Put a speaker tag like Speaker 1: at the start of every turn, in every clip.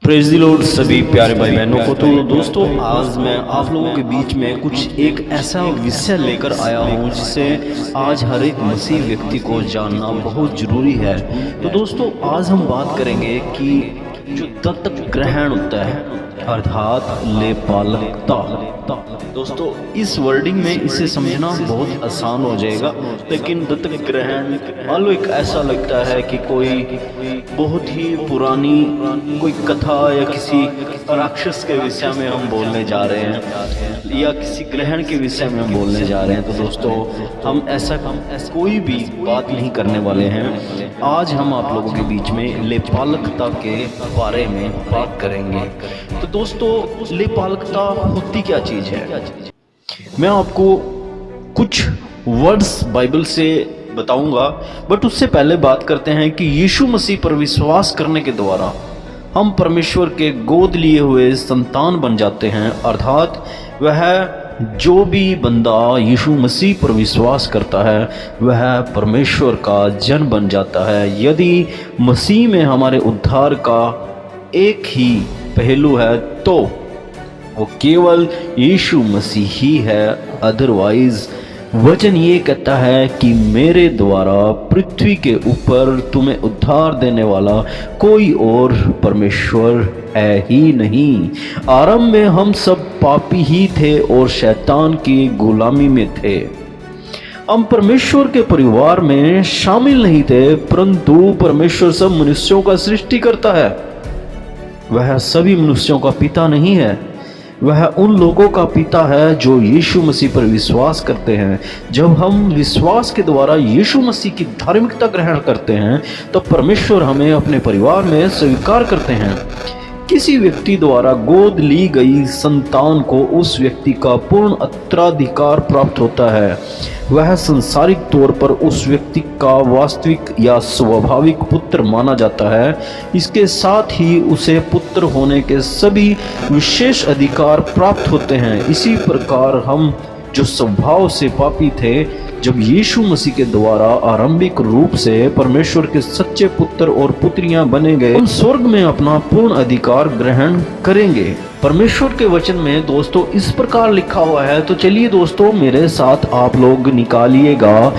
Speaker 1: Praise the Lord सभी प्यारे भाई बहनों को। तो दोस्तों, आज मैं आप लोगों के बीच में कुछ एक ऐसा विषय लेकर आया हूँ जिसे आज हर एक मसीह व्यक्ति को जानना बहुत ज़रूरी है। तो दोस्तों, आज हम बात करेंगे कि जो दत्तक ग्रहण होता है अर्थात लेपालकता। दोस्तों, इस वर्डिंग में इसे समझना बहुत आसान हो जाएगा, लेकिन दत्तक ग्रहण मान लो एक ऐसा लगता है कि कोई बहुत ही पुरानी कोई कथा या किसी राक्षस के विषय में हम बोलने जा रहे हैं या किसी ग्रहण के विषय में हम बोलने जा रहे हैं। तो दोस्तों, हम ऐसा कोई भी बात नहीं करने वाले हैं। आज हम आप लोगों के बीच में लेपालकता के बारे में बात करेंगे। तो दोस्तों, लेपालकता होती क्या चीज़ है, मैं आपको कुछ वर्ड्स बाइबल से बताऊंगा, बट उससे पहले बात करते हैं कि यीशु मसीह पर विश्वास करने के द्वारा हम परमेश्वर के गोद लिए हुए संतान बन जाते हैं। अर्थात वह जो भी बंदा यीशु मसीह पर विश्वास करता है वह परमेश्वर का जन बन जाता है। यदि मसीह में हमारे उद्धार का एक ही पहलू है तो वो केवल यीशु मसीह ही है। अदरवाइज वचन ये कहता है कि मेरे द्वारा पृथ्वी के ऊपर तुम्हें उद्धार देने वाला कोई और परमेश्वर है ही नहीं। आरंभ में हम सब पापी ही थे और शैतान की गुलामी में थे। हम परमेश्वर के परिवार में शामिल नहीं थे, परंतु परमेश्वर सब मनुष्यों का सृष्टि करता है। वह सभी मनुष्यों का पिता नहीं है, वह उन लोगों का पिता है जो यीशु मसीह पर विश्वास करते हैं। जब हम विश्वास के द्वारा यीशु मसीह की धार्मिकता ग्रहण करते हैं तो परमेश्वर हमें अपने परिवार में स्वीकार करते हैं। किसी व्यक्ति द्वारा गोद ली गई संतान को उस व्यक्ति का पूर्ण उत्तराधिकार प्राप्त होता है। वह सांसारिक तौर पर उस व्यक्ति का वास्तविक या स्वाभाविक पुत्र माना जाता है। इसके साथ ही उसे पुत्र होने के सभी विशेष अधिकार प्राप्त होते हैं। इसी प्रकार हम जो स्वभाव से पापी थे, जब यीशु मसीह के द्वारा आरंभिक रूप से परमेश्वर के सच्चे पुत्र और पुत्रियां बने गए, हम स्वर्ग में अपना पूर्ण अधिकार ग्रहण करेंगे। परमेश्वर के वचन में दोस्तों इस प्रकार लिखा हुआ है। तो चलिए दोस्तों, मेरे साथ आप लोग निकालिएगा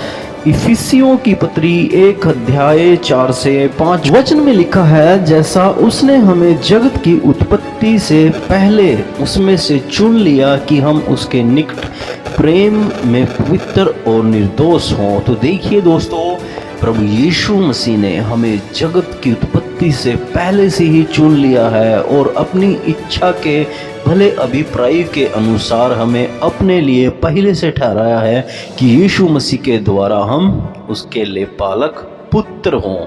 Speaker 1: इफिसियों की पत्री 1 अध्याय 4 से 5 वचन में लिखा है, जैसा उसने हमें जगत की उत्पत्ति से पहले उसमें से चुन लिया कि हम उसके निकट प्रेम में पवित्र और निर्दोष हों। तो देखिए दोस्तों, प्रभु यीशु मसीह ने हमें जगत की उत्पत्ति से पहले से ही चुन लिया है और अपनी इच्छा के भले अभिप्राय के अनुसार हमें अपने लिए पहले से ठहराया है कि यीशु मसीह के द्वारा हम उसके लेपालक पुत्र हों।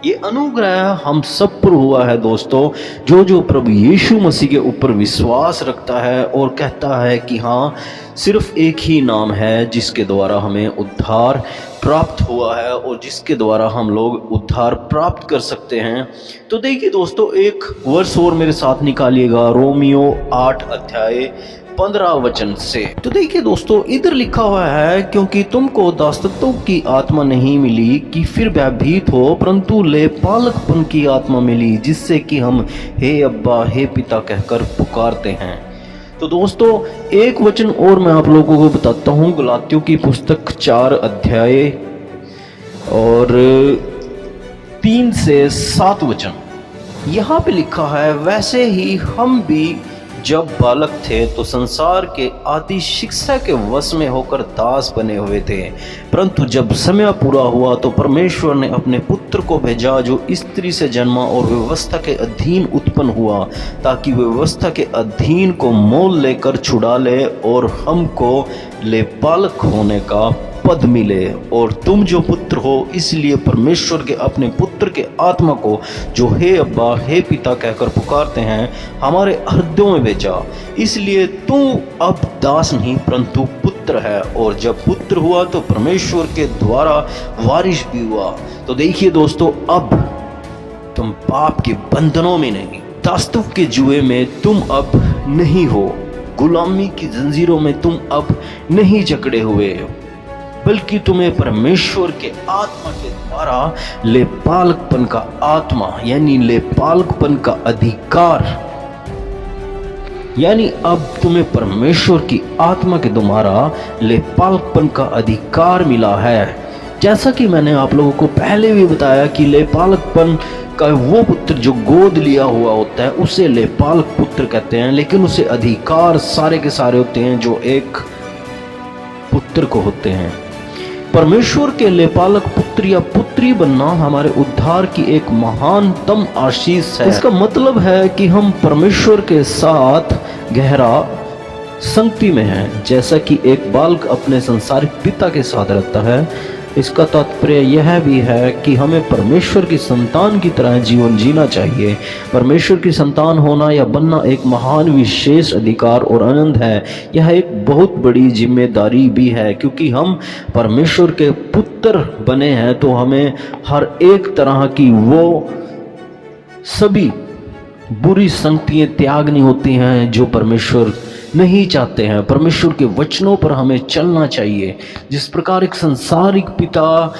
Speaker 1: ये अनुग्रह हम सब पर हुआ है दोस्तों। जो प्रभु यीशु मसीह के ऊपर विश्वास रखता है और कहता है कि हाँ, सिर्फ एक ही नाम है जिसके द्वारा हमें उद्धार प्राप्त हुआ है और जिसके द्वारा हम लोग उद्धार प्राप्त कर सकते हैं। तो देखिए दोस्तों, एक वर्ष और मेरे साथ निकालिएगा, रोमियो 8 अध्याय 15 वचन से। तो देखिए दोस्तों, इधर लिखा हुआ है, क्योंकि तुमको दासत्व की आत्मा नहीं मिली कि फिर भयभीत हो, परंतु लेपालकपन की आत्मा मिली, जिससे कि हम हे अब्बा हे पिता कहकर पुकारते हैं। तो दोस्तों, एक वचन और मैं आप लोगों को बताता हूँ, गलातियों की पुस्तक 4 अध्याय और 3 से 7 वचन। यहाँ पे लिखा है, वैसे ही हम भी जब बालक थे तो संसार के आदि शिक्षा के वश में होकर दास बने हुए थे, परंतु जब समय पूरा हुआ तो परमेश्वर ने अपने पुत्र को भेजा जो स्त्री से जन्मा और व्यवस्था के अधीन उत्पन्न हुआ, ताकि व्यवस्था के अधीन को मोल लेकर छुड़ा ले और हमको लेपालक होने का पद मिले। और तुम जो पुत्र हो, इसलिए परमेश्वर के अपने पुत्र के आत्मा को जो हे अब्बा हे पिता कहकर पुकारते हैं, हमारे हृदयों में भेजा। इसलिए तू अब दास नहीं परंतु पुत्र है, और जब पुत्र हुआ तो परमेश्वर के द्वारा वारिस भी हुआ। तो देखिए दोस्तों, अब तुम पाप के बंधनों में नहीं, दासत्व के जुए में तुम अब नहीं हो, गुलामी की जंजीरों में तुम अब नहीं जकड़े हुए हो, बल्कि तुम्हें परमेश्वर के आत्मा के द्वारा लेपालकपन का आत्मा यानी लेपालकपन का अधिकार, यानी अब तुम्हें परमेश्वर की आत्मा के द्वारा लेपालकपन का अधिकार मिला है। जैसा कि मैंने आप लोगों को पहले भी बताया कि लेपालकपन का वो पुत्र जो गोद लिया हुआ होता है उसे लेपालक पुत्र कहते हैं, लेकिन उसे अधिकार सारे के सारे होते हैं जो एक पुत्र को होते हैं। परमेश्वर के लेपालक पुत्र या पुत्री बनना हमारे उद्धार की एक महानतम आशीष है। इसका मतलब है कि हम परमेश्वर के साथ गहरा संगति में हैं, जैसा कि एक बालक अपने संसारिक पिता के साथ रहता है। इसका तात्पर्य यह भी है कि हमें परमेश्वर की संतान की तरह जीवन जीना चाहिए। परमेश्वर की संतान होना या बनना एक महान विशेष अधिकार और आनंद है। यह एक बहुत बड़ी जिम्मेदारी भी है, क्योंकि हम परमेश्वर के पुत्र बने हैं तो हमें हर एक तरह की वो सभी बुरी संगतियाँ त्यागनी होती हैं जो परमेश्वर नहीं चाहते हैं। परमेश्वर के वचनों पर हमें चलना चाहिए। जिस प्रकार एक संसारिक पिता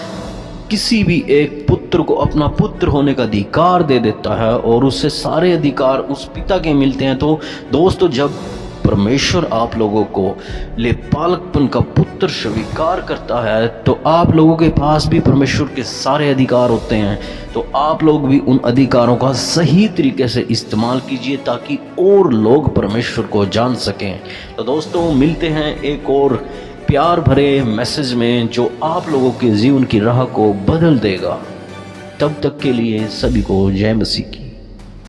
Speaker 1: किसी भी एक पुत्र को अपना पुत्र होने का अधिकार दे देता है और उससे सारे अधिकार उस पिता के मिलते हैं, तो दोस्तों जब परमेश्वर आप लोगों को लेपालकपन का पुत्र स्वीकार करता है तो आप लोगों के पास भी परमेश्वर के सारे अधिकार होते हैं। तो आप लोग भी उन अधिकारों का सही तरीके से इस्तेमाल कीजिए ताकि और लोग परमेश्वर को जान सकें। तो दोस्तों मिलते हैं एक और प्यार भरे मैसेज में जो आप लोगों के जीवन की राह को बदल देगा। तब तक के लिए सभी को जय मसीह की।